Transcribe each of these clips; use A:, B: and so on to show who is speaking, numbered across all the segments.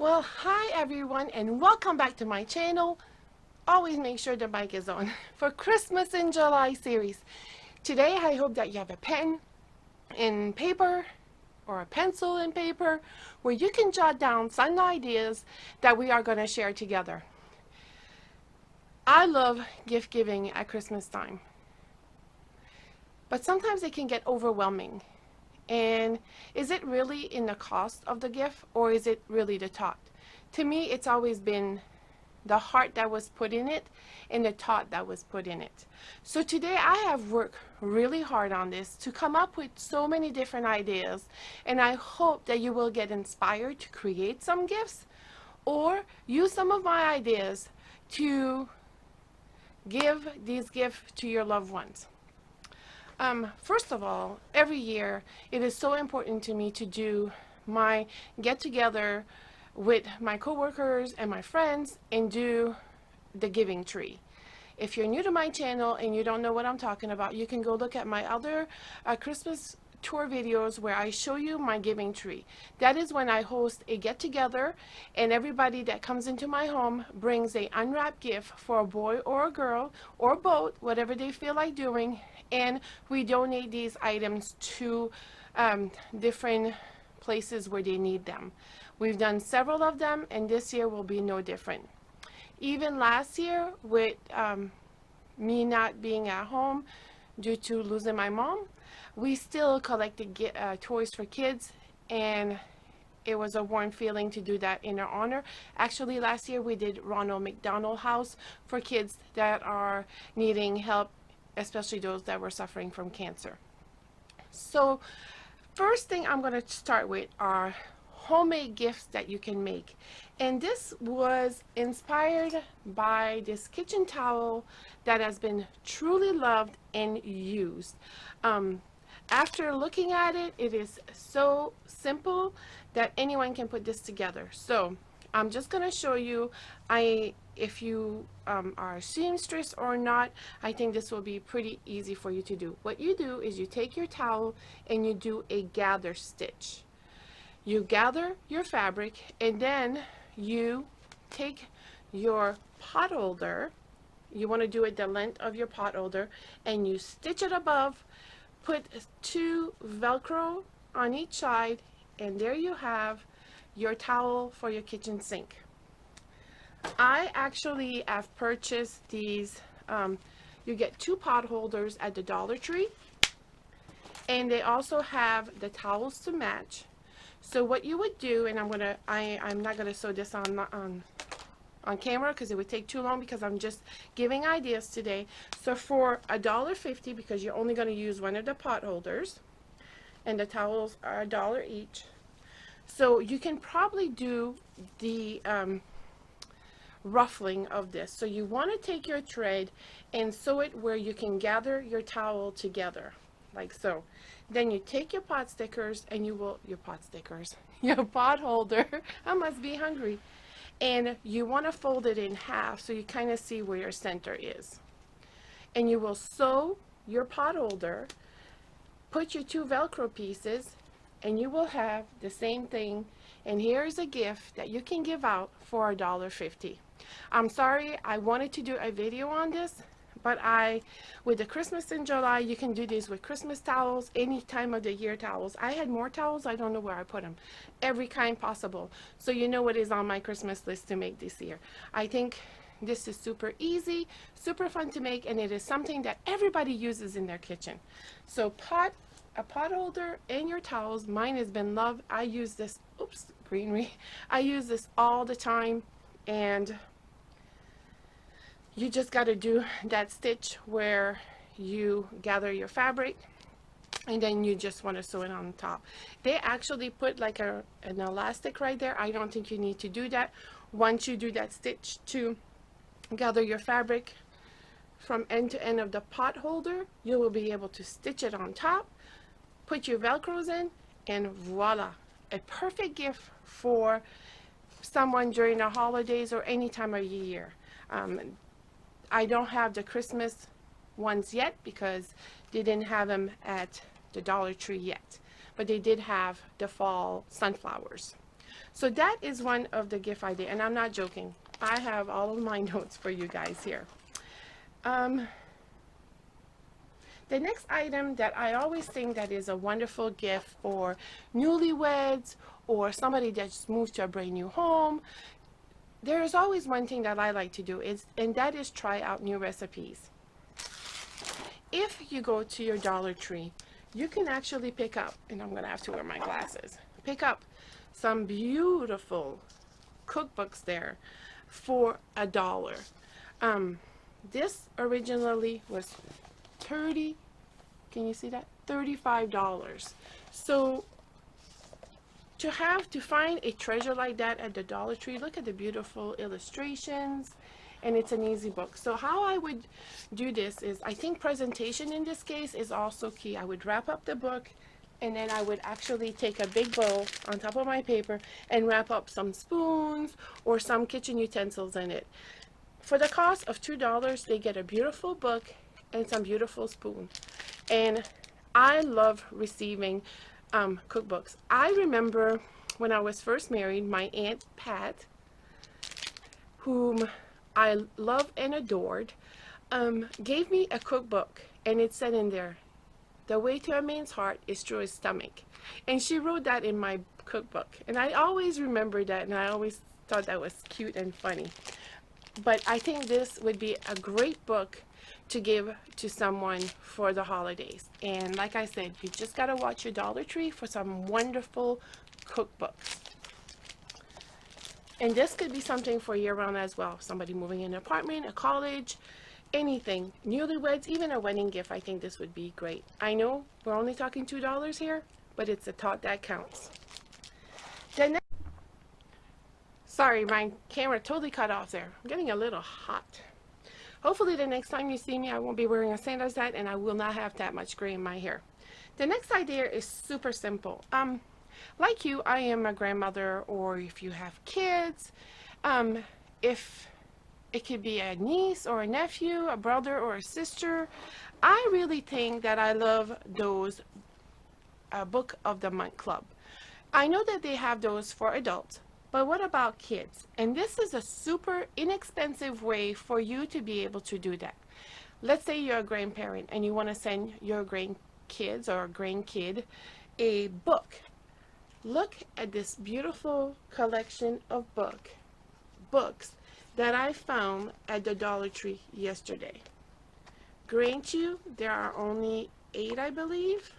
A: Well, hi everyone and welcome back to my channel. Always make sure the mic is on for Christmas in July series. Today I hope that you have a pen and paper or a pencil and paper where you can jot down some ideas that we are going to share together. I love gift giving at Christmas time, but sometimes it can get overwhelming. And is it really in the cost of the gift, or is it really the thought? To me, it's always been the heart that was put in it and the thought that was put in it. So today I have worked really hard on this to come up with so many different ideas, and I hope that you will get inspired to create some gifts or use some of my ideas to give these gifts to your loved ones. First of all, every year it is so important to me to do my get-together with my coworkers and my friends and do the giving tree. If you're new to my channel and you don't know what I'm talking about, you can go look at my other Christmas tour videos where I show you my giving tree. That is when I host a get-together and everybody that comes into my home brings a unwrapped gift for a boy or a girl or both, whatever they feel like doing, and we donate these items to different places where they need them. We've done several of them, and this year will be no different. Even last year, with me not being at home due to losing my mom, we still collected toys for kids, and it was a warm feeling to do that in her honor. Actually, last year we did Ronald McDonald House for kids that are needing help, especially those that were suffering from cancer. So first thing I'm going to start with are homemade gifts that you can make. And this was inspired by this kitchen towel that has been truly loved and used. After looking at it, it is so simple that anyone can put this together. So I'm just going to show you, if you are a seamstress or not, I think this will be pretty easy for you to do. What you do is you take your towel and you do a gather stitch. You gather your fabric, and then you take your pot holder, you want to do it the length of your pot holder, and you stitch it above, put 2 Velcro on each side, and there you have your towel for your kitchen sink. I actually have purchased these, you get 2 pot holders at the Dollar Tree, and they also have the towels to match. So what you would do, and I'm not gonna sew this on camera because it would take too long, because I'm just giving ideas today. So for $1.50, because you're only going to use one of the pot holders, and the towels are $1 each, so you can probably do the ruffling of this. So you want to take your thread and sew it where you can gather your towel together, like so. Then you take your pot stickers and your pot holder, I must be hungry, and you want to fold it in half so you kind of see where your center is. And you will sew your pot holder, put your 2 Velcro pieces, and you will have the same thing. And here's a gift that you can give out for $1.50. I'm sorry, I wanted to do a video on this, but with the Christmas in July, you can do these with Christmas towels, any time of the year towels. I had more towels, I don't know where I put them. Every kind possible. So you know what is on my Christmas list to make this year. I think this is super easy, super fun to make, and it is something that everybody uses in their kitchen. So a pot holder and your towels. Mine has been loved. I use this, greenery. I use this all the time, and you just got to do that stitch where you gather your fabric, and then you just want to sew it on top. They actually put like an elastic right there. I don't think you need to do that. Once you do that stitch to gather your fabric from end to end of the pot holder, you will be able to stitch it on top, put your Velcros in, and voila, a perfect gift for someone during the holidays or any time of year. I don't have the Christmas ones yet because they didn't have them at the Dollar Tree yet, but they did have the fall sunflowers. So that is one of the gift ideas, and I'm not joking. I have all of my notes for you guys here. The next item that I always think that is a wonderful gift for newlyweds or somebody that just moved to a brand new home, there is always one thing that I like to do, and that is try out new recipes. If you go to your Dollar Tree, you can actually pick up, and I'm going to have to wear my glasses, pick up some beautiful cookbooks there for $1. This originally was can you see that? $35. So to find a treasure like that at the Dollar Tree, look at the beautiful illustrations, and it's an easy book. So how I would do this is, I think presentation in this case is also key. I would wrap up the book, and then I would actually take a big bowl on top of my paper and wrap up some spoons or some kitchen utensils in it. For the cost of $2, they get a beautiful book and some beautiful spoons. And I love receiving cookbooks. I remember when I was first married, my Aunt Pat, whom I love and adored, gave me a cookbook, and it said in there, "The way to a man's heart is through his stomach." And she wrote that in my cookbook, and I always remember that, and I always thought that was cute and funny. But I think this would be a great book to give to someone for the holidays. And like I said, you just got to watch your Dollar Tree for some wonderful cookbooks. And this could be something for year-round as well. Somebody moving in an apartment, a college, anything. Newlyweds, even a wedding gift, I think this would be great. I know we're only talking $2 here, but it's a thought that counts. Sorry, my camera totally cut off there. I'm getting a little hot. Hopefully the next time you see me, I won't be wearing a Santa's hat, and I will not have that much gray in my hair. The next idea is super simple. Like you, I am a grandmother, or if you have kids, if it could be a niece or a nephew, a brother or a sister, I really think that I love those Book of the Month Club. I know that they have those for adults, but what about kids? And this is a super inexpensive way for you to be able to do that. Let's say you're a grandparent and you want to send your grandkids or grandkid a book. Look at this beautiful collection of books that I found at the Dollar Tree yesterday. Grant you, there are only 8, I believe.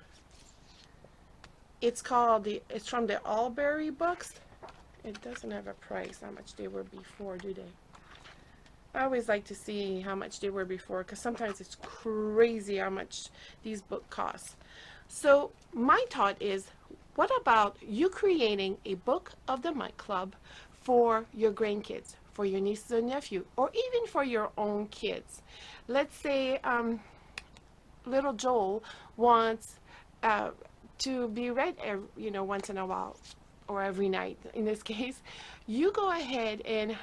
A: It's from the Allberry books. It doesn't have a price, how much they were before, do they? I always like to see how much they were before, because sometimes it's crazy how much these books cost. So my thought is, what about you creating a Book of the Month Club for your grandkids, for your nieces and nephew, or even for your own kids? Let's say little Joel wants to be read, once in a while, or every night in this case. You go ahead and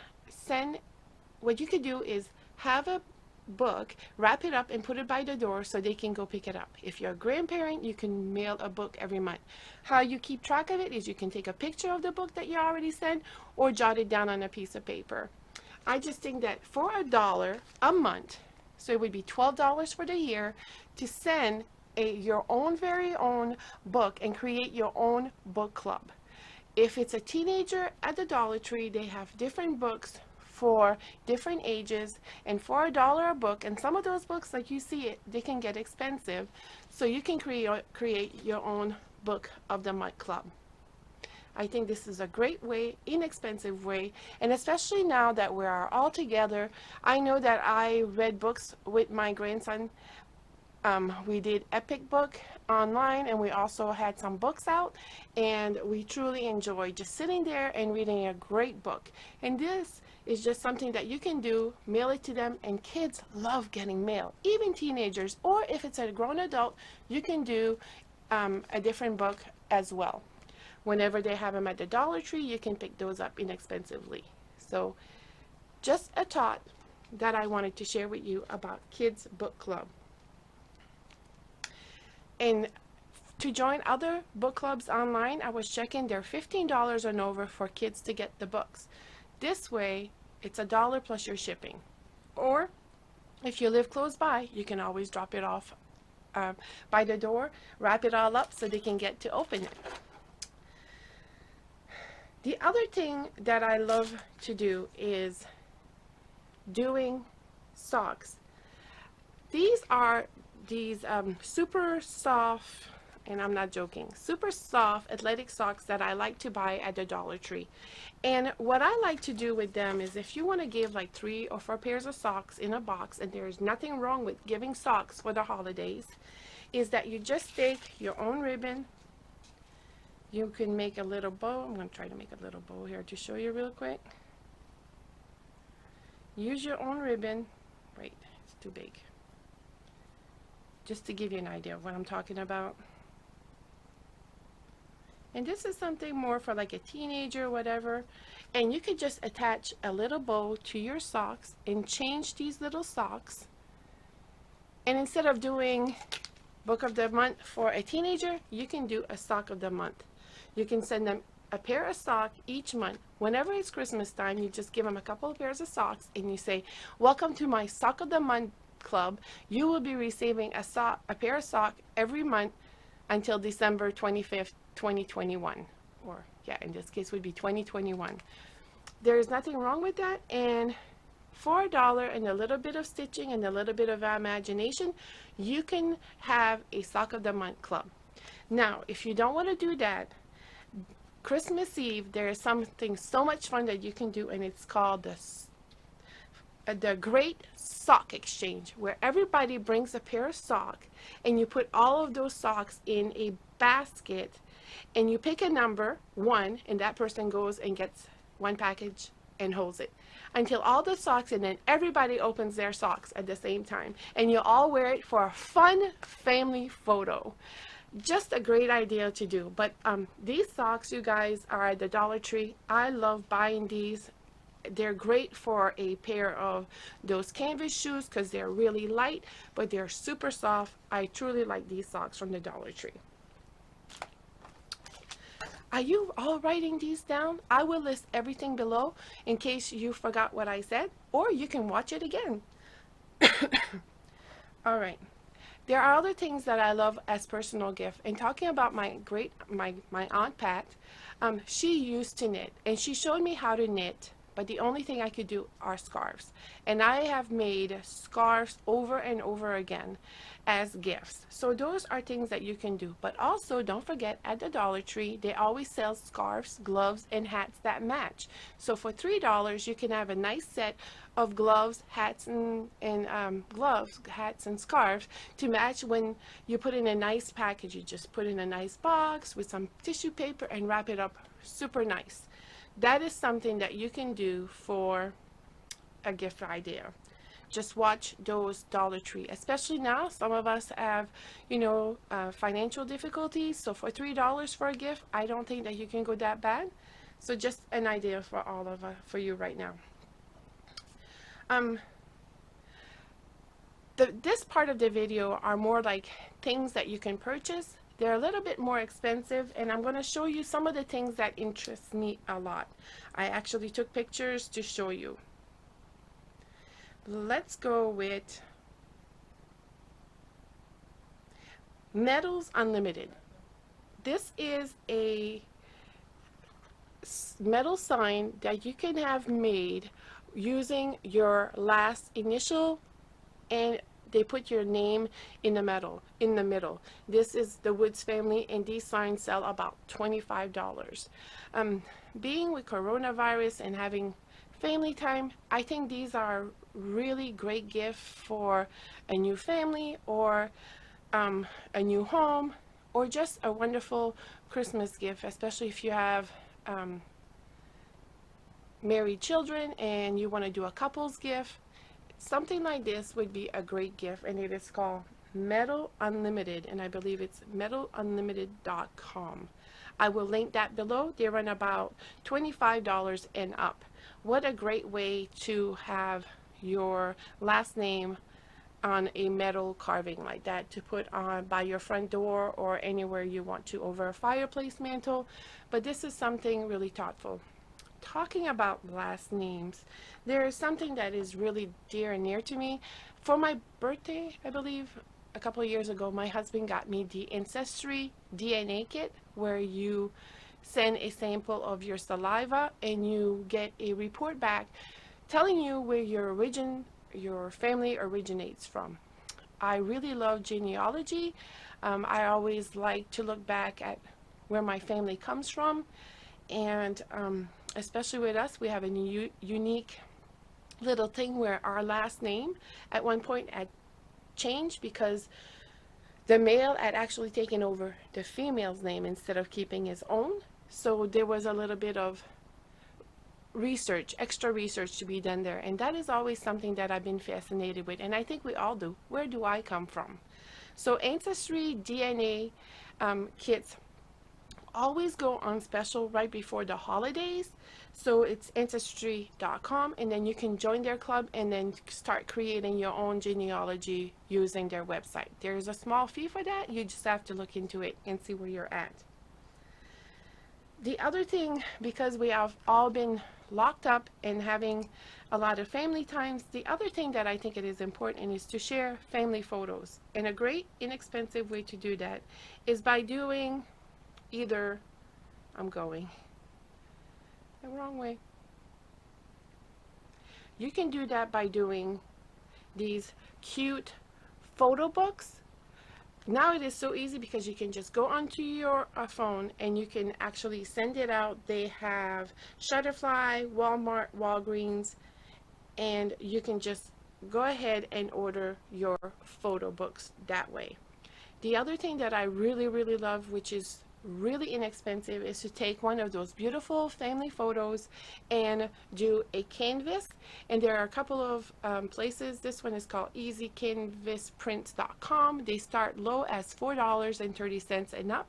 A: what you could do is have a book, wrap it up and put it by the door so they can go pick it up. If you're a grandparent, you can mail a book every month. How you keep track of it is you can take a picture of the book that you already sent or jot it down on a piece of paper. I just think that for $1 a month, so it would be $12 for the year, to send your own very own book and create your own book club. If it's a teenager at the Dollar Tree, they have different books for different ages, and for $1 a book, and some of those books, like you see it, they can get expensive, so you can create your own Book of the Month Club. I think this is a great way, inexpensive way, and especially now that we are all together. I know that I read books with my grandson. We did Epic Book online, and we also had some books out, and we truly enjoyed just sitting there and reading a great book. And this is just something that you can do, mail it to them, and kids love getting mail, even teenagers, or if it's a grown adult, you can do a different book as well. Whenever they have them at the Dollar Tree, you can pick those up inexpensively. So just a thought that I wanted to share with you about Kids Book Club. And To join other book clubs online, I was checking, they're $15 and over for kids to get the books. This way, it's $1 plus your shipping. Or if you live close by, you can always drop it off by the door, wrap it all up so they can get to open it. The other thing that I love to do is doing socks. These are these super soft, and I'm not joking, super soft athletic socks that I like to buy at the Dollar Tree. And what I like to do with them is, if you want to give like 3 or 4 pairs of socks in a box, and there's nothing wrong with giving socks for the holidays, is that you just take your own ribbon. You can make a little bow. I'm going to try to make a little bow here to show you real quick. Use your own ribbon. Wait, it's too big. Just to give you an idea of what I'm talking about. And this is something more for like a teenager or whatever. And you could just attach a little bow to your socks and change these little socks. And instead of doing book of the month for a teenager, you can do a sock of the month. You can send them a pair of socks each month. Whenever it's Christmas time, you just give them a couple of pairs of socks and you say, welcome to my sock of the month club. You will be receiving a pair of socks every month until December 25th, 2021. Or yeah, in this case would be 2021. There is nothing wrong with that. And for $1 and a little bit of stitching and a little bit of imagination, you can have a sock of the month club. Now, if you don't want to do that, Christmas Eve, there is something so much fun that you can do, and it's called the Great Sock Exchange, where everybody brings a pair of socks, and you put all of those socks in a basket, and you pick a number, 1, and that person goes and gets 1 package and holds it until all the socks, and then everybody opens their socks at the same time, and you all wear it for a fun family photo. Just a great idea to do. But these socks, you guys, are at the Dollar Tree. I love buying these. They're great for a pair of those canvas shoes because they're really light, but they're super soft. I truly like these socks from the Dollar Tree. Are you all writing these down? I will list everything below in case you forgot what I said, or you can watch it again. All right. There are other things that I love as personal gift. And talking about my Aunt Pat, she used to knit, and she showed me how to knit, but the only thing I could do are scarves. And I have made scarves over and over again as gifts. So those are things that you can do. But also, don't forget, at the Dollar Tree, they always sell scarves, gloves, and hats that match. So for $3, you can have a nice set of gloves, hats, and gloves, hats, and scarves to match when you put in a nice package. You just put in a nice box with some tissue paper and wrap it up super nice. That is something that you can do for a gift idea. Just watch those Dollar Tree, especially now. Some of us have, you know, financial difficulties. So for $3 for a gift, I don't think that you can go that bad. So just an idea for all of for you right now. This part of the video are more like things that you can purchase. They're a little bit more expensive, and I'm going to show you some of the things that interest me a lot. I actually took pictures to show you. Let's go with Metals Unlimited. This is a metal sign that you can have made using your last initial, and they put your name in the middle. This is the Woods family, and these signs sell about $25. Being with coronavirus and having family time, I think these are really great gift for a new family, or a new home, or just a wonderful Christmas gift, especially if you have married children and you want to do a couple's gift. Something like this would be a great gift, and it is called Metal Unlimited, and I believe it's metalunlimited.com. I will link that below. They run about $25 and up. What a great way to have your last name on a metal carving like that to put on by your front door or anywhere you want to, over a fireplace mantle. But this is something really thoughtful. Talking about last names, there is something that is really dear and near to me. For my birthday, I believe, a couple of years ago, my husband got me the Ancestry Dna Kit, where you send a sample of your saliva and you get a report back telling you where your family originates from. I really love genealogy. I always like to look back at where my family comes from, and especially with us, we have a unique little thing where our last name at one point had changed because the male had actually taken over the female's name instead of keeping his own. So there was a little bit of research, extra research to be done there. And that is always something that I've been fascinated with. And I think we all do. Where do I come from? So Ancestry DNA kits always go on special right before the holidays. So it's ancestry.com, and then you can join their club and then start creating your own genealogy using their website. There's a small fee for that. You just have to look into it and see where you're at. The other thing, because we have all been locked up and having a lot of family times, the other thing that I think it is important is to share family photos. And a great inexpensive way to do that is by doing either, I'm going the wrong way. You can do that by doing these cute photo books. Now it is so easy because you can just go onto your phone and you can actually send it out. They have Shutterfly, Walmart, Walgreens, and you can just go ahead and order your photo books that way. The other thing that I really, really love, which is really inexpensive, is to take one of those beautiful family photos and do a canvas. And there are a couple of places. This one is called easycanvasprints.com. They start low as $4.30 and up.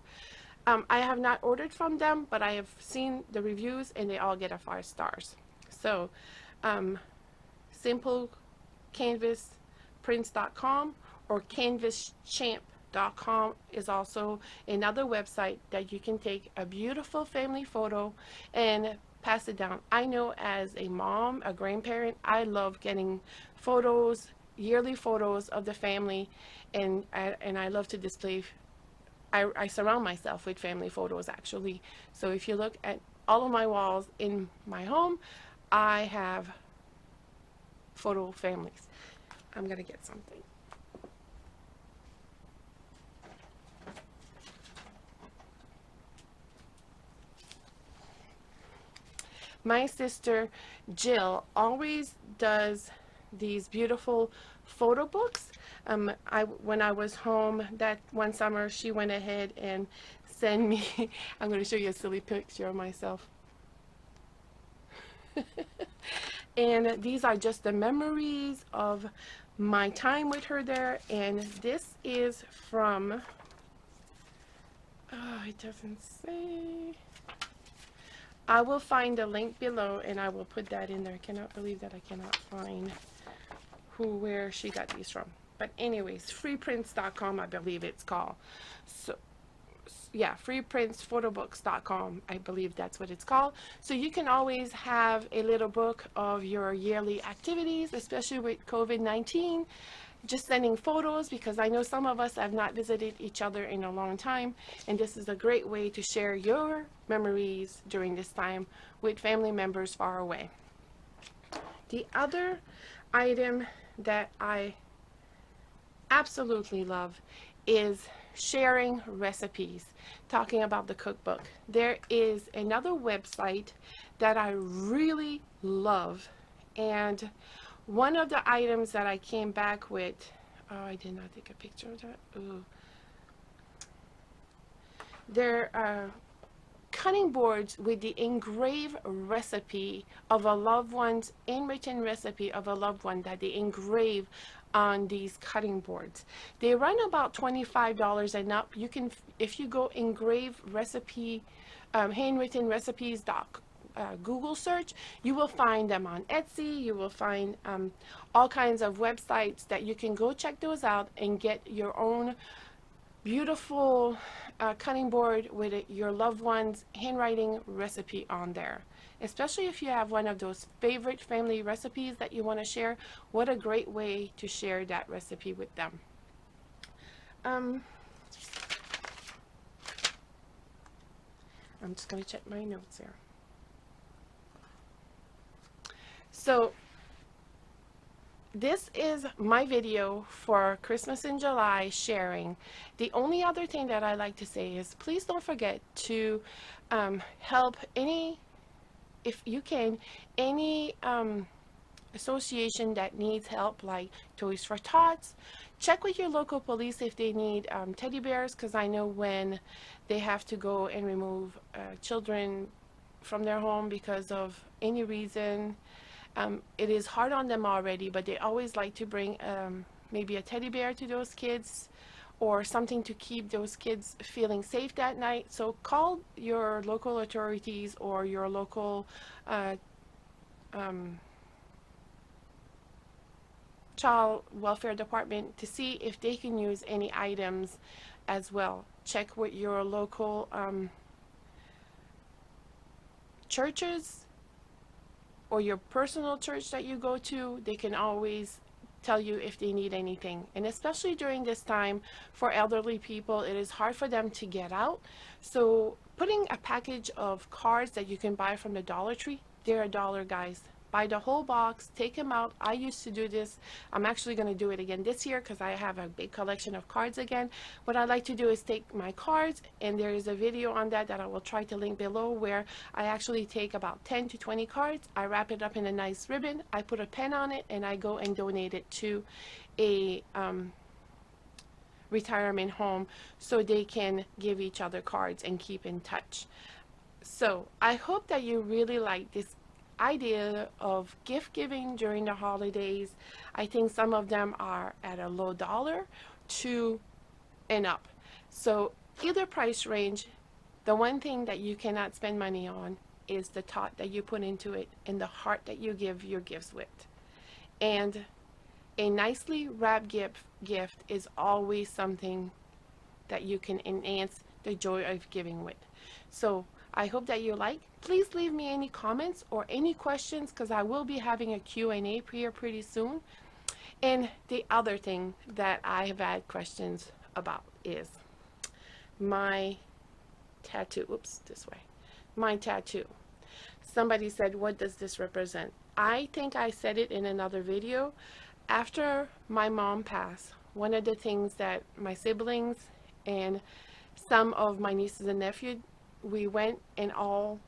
A: I have not ordered from them, but I have seen the reviews and they all get a 5 stars. So simplecanvasprints.com or canvaschamp.com is also another website that you can take a beautiful family photo and pass it down. I know as a mom, a grandparent, I love getting photos, yearly photos of the family, and I love to display. I surround myself with family photos actually. So if you look at all of my walls in my home, I have photo families. I'm gonna get something. My sister Jill always does these beautiful photo books. When I was home that one summer, she went ahead and sent me, I'm going to show you a silly picture of myself. And these are just the memories of my time with her there. And this is from, oh, it doesn't say. I will find the link below and I will put that in there. I cannot believe that I cannot find where she got these from. But anyways, freeprints.com, I believe it's called. So yeah, freeprintsphotobooks.com, I believe that's what it's called. So you can always have a little book of your yearly activities, especially with COVID-19. Just sending photos, because I know some of us have not visited each other in a long time, and this is a great way to share your memories during this time with family members far away. The other item that I absolutely love is sharing recipes, talking about the cookbook. There is another website that I really love, and one of the items that I came back with, oh, I did not take a picture of that. Ooh. There are cutting boards with the engraved recipe of a loved one's, handwritten recipe of a loved one that they engrave on these cutting boards. They run about $25 and up. You can, if you go engrave recipe, handwritten recipes Google search, you will find them on Etsy. You will find all kinds of websites that you can go check those out and get your own beautiful cutting board with your loved one's handwriting recipe on there. Especially if you have one of those favorite family recipes that you want to share, what a great way to share that recipe with them. I'm just going to check my notes here. So this is my video for Christmas in July sharing. The only other thing that I like to say is please don't forget to help any, if you can, any association that needs help, like Toys for Tots. Check with your local police if they need teddy bears, because I know when they have to go and remove children from their home because of any reason, it is hard on them already, but they always like to bring maybe a teddy bear to those kids or something to keep those kids feeling safe that night. So call your local authorities or your local child welfare department to see if they can use any items as well. Check with your local churches or your personal church that you go to. They can always tell you if they need anything. And especially during this time for elderly people, it is hard for them to get out. So putting a package of cards that you can buy from the Dollar Tree, they're $1, guys. Buy the whole box, take them out. I used to do this. I'm actually going to do it again this year because I have a big collection of cards again. What I like to do is take my cards, and there is a video on that I will try to link below, where I actually take about 10 to 20 cards. I wrap it up in a nice ribbon. I put a pen on it, and I go and donate it to a retirement home so they can give each other cards and keep in touch. So I hope that you really like this idea of gift giving during the holidays. I think some of them are at a low dollar to and up. So either price range, the one thing that you cannot spend money on is the thought that you put into it and the heart that you give your gifts with. And a nicely wrapped gift is always something that you can enhance the joy of giving with. So I hope that you like. Please leave me any comments or any questions, because I will be having a Q&A here pretty soon. And the other thing that I have had questions about is my tattoo. Oops, this way. My tattoo. Somebody said, what does this represent? I think I said it in another video. After my mom passed, one of the things that my siblings and some of my nieces and nephews, we went and all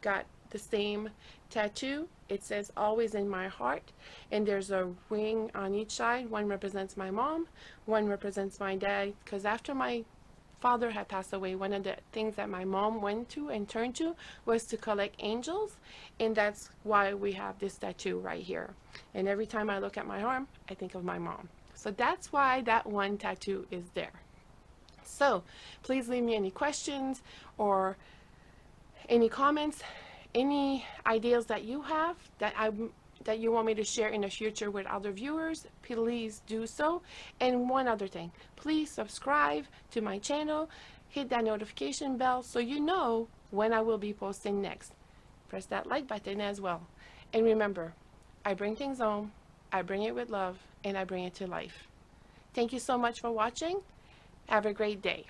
A: got the same tattoo. It says always in my heart, and there's a ring on each side. One represents my mom, one represents my dad, because after my father had passed away, one of the things that my mom went to and turned to was to collect angels, and that's why we have this tattoo right here. And every time I look at my arm, I think of my mom. So that's why that one tattoo is there. So please leave me any questions or any comments, any ideas that you have that you want me to share in the future with other viewers. Please do so. And one other thing, please subscribe to my channel, hit that notification bell so you know when I will be posting next. Press that like button as well. And remember, I bring things home, I bring it with love, and I bring it to life. Thank you so much for watching. Have a great day.